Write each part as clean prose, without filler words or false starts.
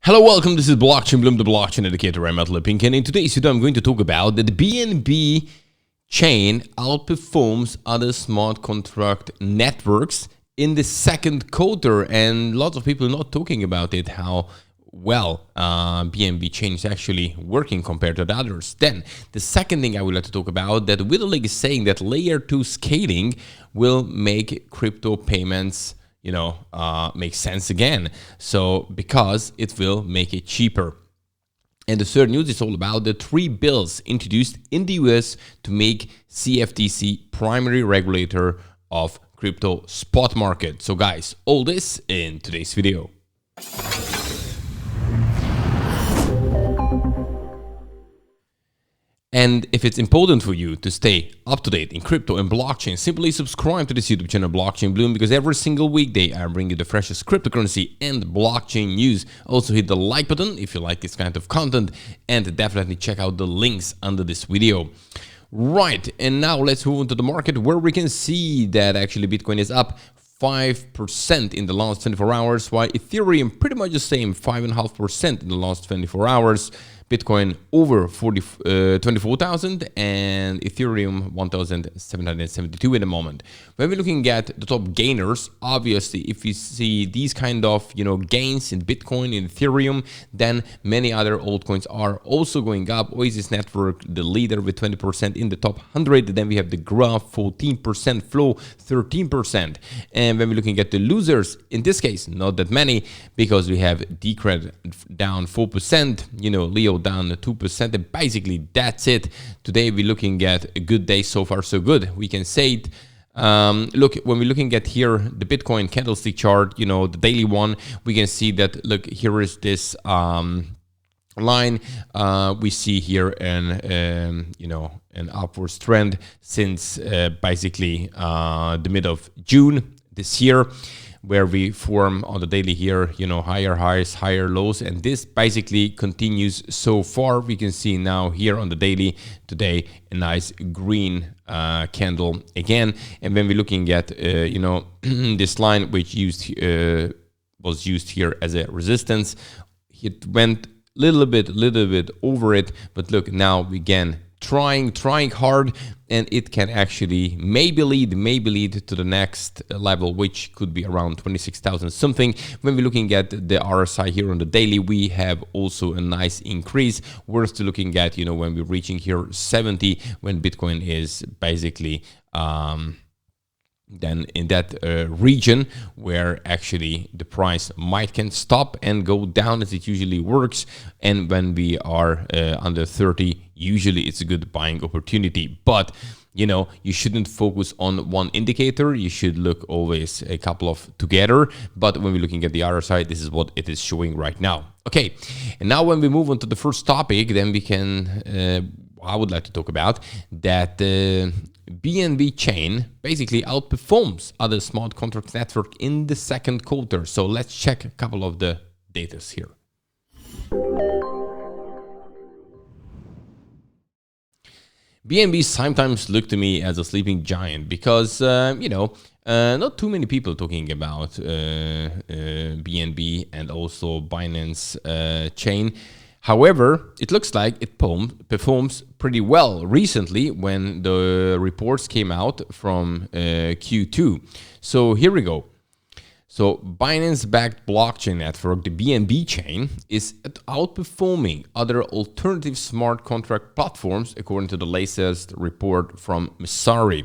Hello, welcome. This is Blockchain Bloom, the blockchain educator. I'm Vitalik, and in today's video, I'm going to talk about that the BNB chain outperforms other smart contract networks in the second quarter, and lots of people are not talking about it, how well BNB chain is actually working compared to the others. Then the second thing I would like to talk about, that Vitalik is saying that layer 2 scaling will make crypto payments make sense again. So because it will make it cheaper. And the third news is all about the 3 bills introduced in the US to make CFTC primary regulator of crypto spot market. So guys, all this in today's video. And if it's important for you to stay up to date in crypto and blockchain, simply subscribe to this YouTube channel, Blockchain Bloom, because every single weekday I bring you the freshest cryptocurrency and blockchain news. Also hit the like button if you like this kind of content, and definitely check out the links under this video. Right, and now let's move on to the market, where we can see that actually Bitcoin is up 5% in the last 24 hours, while Ethereum pretty much the same, 5.5% in the last 24 hours. Bitcoin over 24,000 and Ethereum 1,772 at the moment. When we're looking at the top gainers, obviously, if you see these kind of gains in Bitcoin, in Ethereum, then many other altcoins are also going up. Oasis Network, the leader with 20% in the top 100. Then we have the Graph 14%, Flow 13%. And when we're looking at the losers, in this case, not that many, because we have Decred down 4%, Leo down 2%, and basically that's it. Today we're looking at a good day, so far so good, we can say it. Look, when we're looking at here the Bitcoin candlestick chart, the daily one, we can see that, look, here is this line. We see here an upwards trend since basically the mid of June this year, where we form on the daily here, higher highs, higher lows, and this basically continues so far. We can see now here on the daily today a nice green candle again. And when we're looking at this line, which was used here as a resistance, it went little bit over it, but look, now we again trying hard, and it can actually maybe lead to the next level, which could be around 26,000 something. When we're looking at the RSI here on the daily, we have also a nice increase. We're still looking at when we're reaching here 70, when Bitcoin is basically then in that region where actually the price can stop and go down, as it usually works. And when we are under 30, usually it's a good buying opportunity. But you shouldn't focus on one indicator. You should look always a couple of together. But when we're looking at the other side, this is what it is showing right now. Okay, and now when we move on to the first topic, then we can I would like to talk about that BNB chain basically outperforms other smart contract network in the second quarter. So let's check a couple of the data here. BNB sometimes look to me as a sleeping giant because, not too many people talking about BNB and also Binance chain. However, it looks like it performs pretty well recently when the reports came out from Q2. So here we go. So Binance-backed blockchain network, the BNB chain, is outperforming other alternative smart contract platforms, according to the latest report from Messari.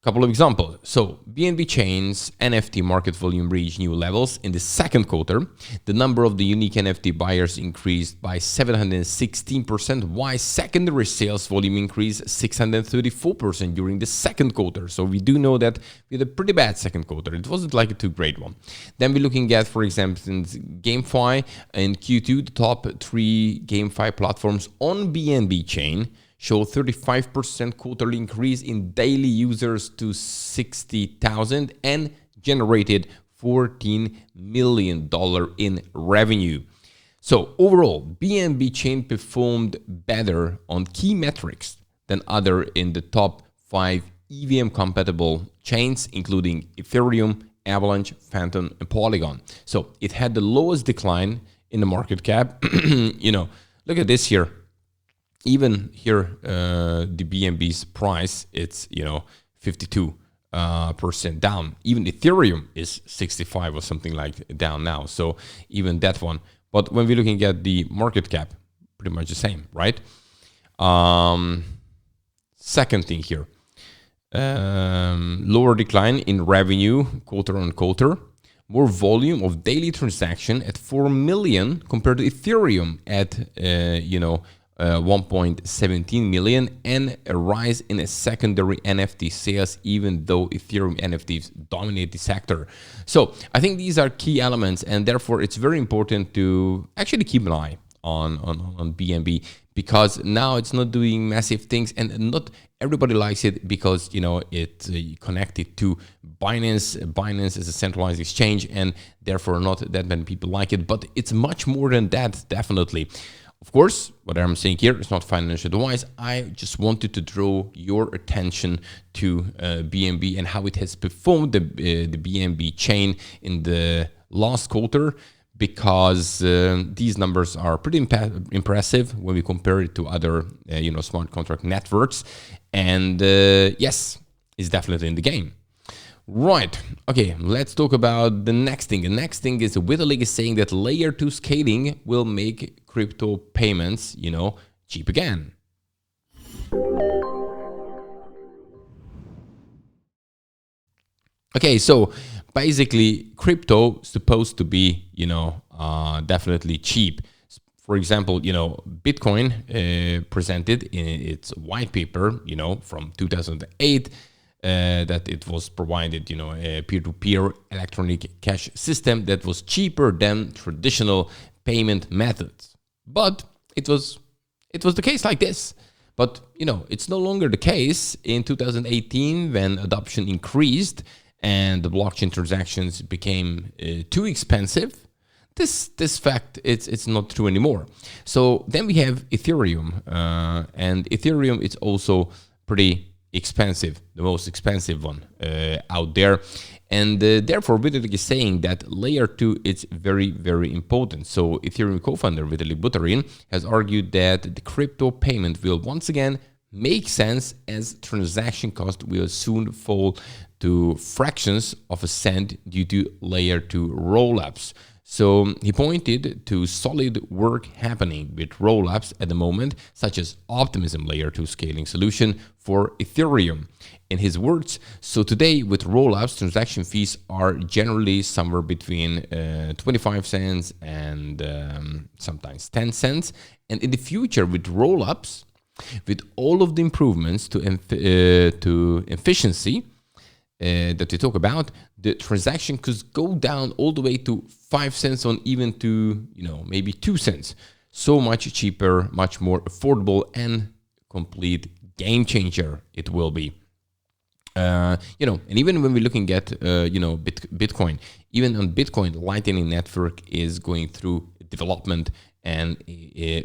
Couple of examples. So BNB chain's NFT market volume reached new levels in the second quarter. The number of the unique NFT buyers increased by 716%, while secondary sales volume increased 634% during the second quarter. So we do know that we had a pretty bad second quarter. It wasn't like a too great one. Then we're looking at, for example, GameFi and Q2, the top 3 GameFi platforms on BNB chain show 35% quarterly increase in daily users to 60,000 and generated $14 million in revenue. So overall, BNB chain performed better on key metrics than other in the top 5 EVM compatible chains, including Ethereum, Avalanche, Phantom, and Polygon. So it had the lowest decline in the market cap. Look at this here. Even here, the BNB's price, it's 52% down. Even Ethereum is 65 or something like down now. So even that one. But when we're looking at the market cap, pretty much the same, right? Second thing here, lower decline in revenue quarter on quarter. More volume of daily transaction at 4 million compared to Ethereum at 1.17 million, and a rise in a secondary NFT sales, even though Ethereum NFTs dominate the sector. So I think these are key elements, and therefore it's very important to actually keep an eye on BNB, because now it's not doing massive things, and not everybody likes it because it's connected to Binance. Binance is a centralized exchange, and therefore not that many people like it. But it's much more than that, definitely. Of course, what I'm saying here is not financial advice. I just wanted to draw your attention to BNB and how it has performed, the BNB chain in the last quarter, because these numbers are pretty impressive when we compare it to other smart contract networks. And yes, it's definitely in the game. Right. Okay, let's talk about the next thing. The next thing is Vitalik is saying that layer 2 scaling will make crypto payments, cheap again. Okay, so basically crypto is supposed to be, definitely cheap. For example, Bitcoin presented in its white paper, from 2008, that it was provided, a peer-to-peer electronic cash system that was cheaper than traditional payment methods. But it was the case like this. But, it's no longer the case in 2018 when adoption increased and the blockchain transactions became too expensive. This fact, it's not true anymore. So then we have Ethereum, and Ethereum is also pretty expensive, the most expensive one out there. And therefore, Vitalik is saying that layer 2 is very, very important. So Ethereum co-founder Vitalik has argued that the crypto payment will once again make sense, as transaction cost will soon fall to fractions of a cent due to layer 2 rollups. So he pointed to solid work happening with rollups at the moment, such as Optimism layer 2 scaling solution for Ethereum. In his words, so today with rollups, transaction fees are generally somewhere between 25 cents and sometimes 10 cents. And in the future with rollups, with all of the improvements to efficiency that we talk about, the transaction could go down all the way to 5 cents on even to, maybe 2 cents. So much cheaper, much more affordable, and complete game changer it will be. And even when we're looking at, Bitcoin, even on Bitcoin, Lightning Network is going through development and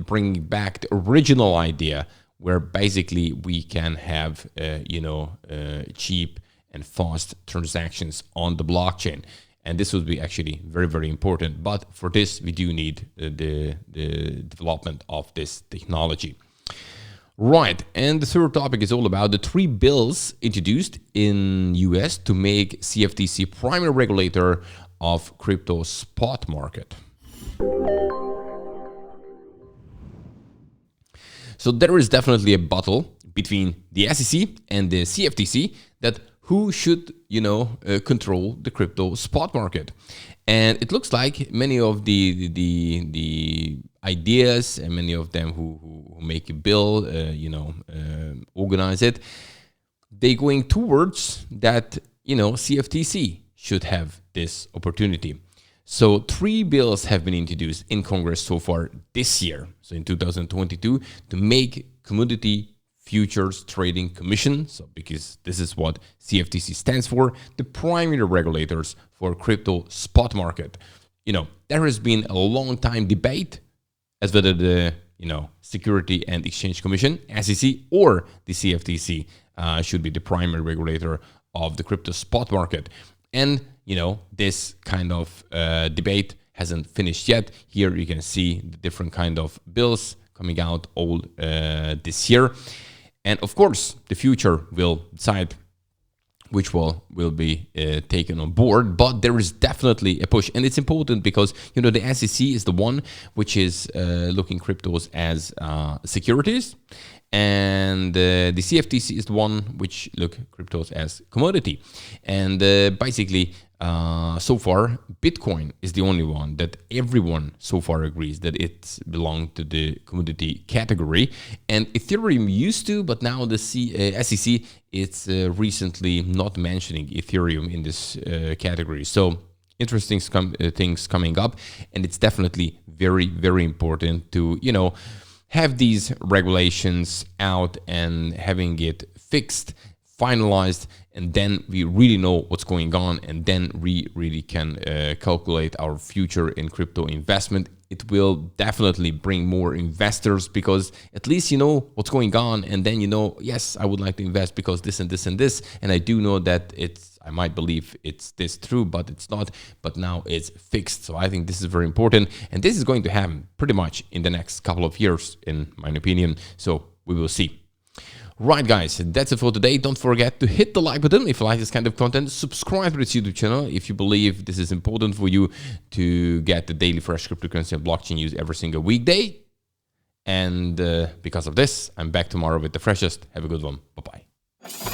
bringing back the original idea where basically we can have, cheap and fast transactions on the blockchain. And this would be actually very, very important. But for this, we do need the development of this technology. Right, and the third topic is all about the 3 bills introduced in US to make CFTC primary regulator of crypto spot market. So there is definitely a battle between the SEC and the CFTC that who should, control the crypto spot market. And it looks like many of the ideas and many of them who make a bill, organize it, they're going towards that, CFTC should have this opportunity. So 3 bills have been introduced in Congress so far this year, so in 2022, to make commodity Futures Trading Commission, so because this is what CFTC stands for, the primary regulators for crypto spot market. There has been a long time debate as whether the Security and Exchange Commission, SEC, or the CFTC should be the primary regulator of the crypto spot market. And this kind of debate hasn't finished yet. Here you can see the different kind of bills coming out all this year. And of course, the future will decide which will be taken on board, but there is definitely a push, and it's important because the SEC is the one which is looking cryptos as securities, and the CFTC is the one which look cryptos as commodity. And basically, so far, Bitcoin is the only one that everyone so far agrees that it belongs to the commodity category. And Ethereum used to, but now the SEC it's recently not mentioning Ethereum in this category. So interesting things coming up, and it's definitely very, very important to have these regulations out and having it fixed, finalized, and then we really know what's going on, and then we really can calculate our future in crypto investment. It will definitely bring more investors because at least you know what's going on, and then yes, I would like to invest because this and this and this, and I do know that I might believe it's this true, but it's not, but now it's fixed. So I think this is very important, and this is going to happen pretty much in the next couple of years, in my opinion. So we will see. Right, guys, that's it for today. Don't forget to hit the like button if you like this kind of content. Subscribe to this YouTube channel if you believe this is important for you to get the daily fresh cryptocurrency and blockchain news every single weekday. And because of this, I'm back tomorrow with the freshest. Have a good one. Bye-bye.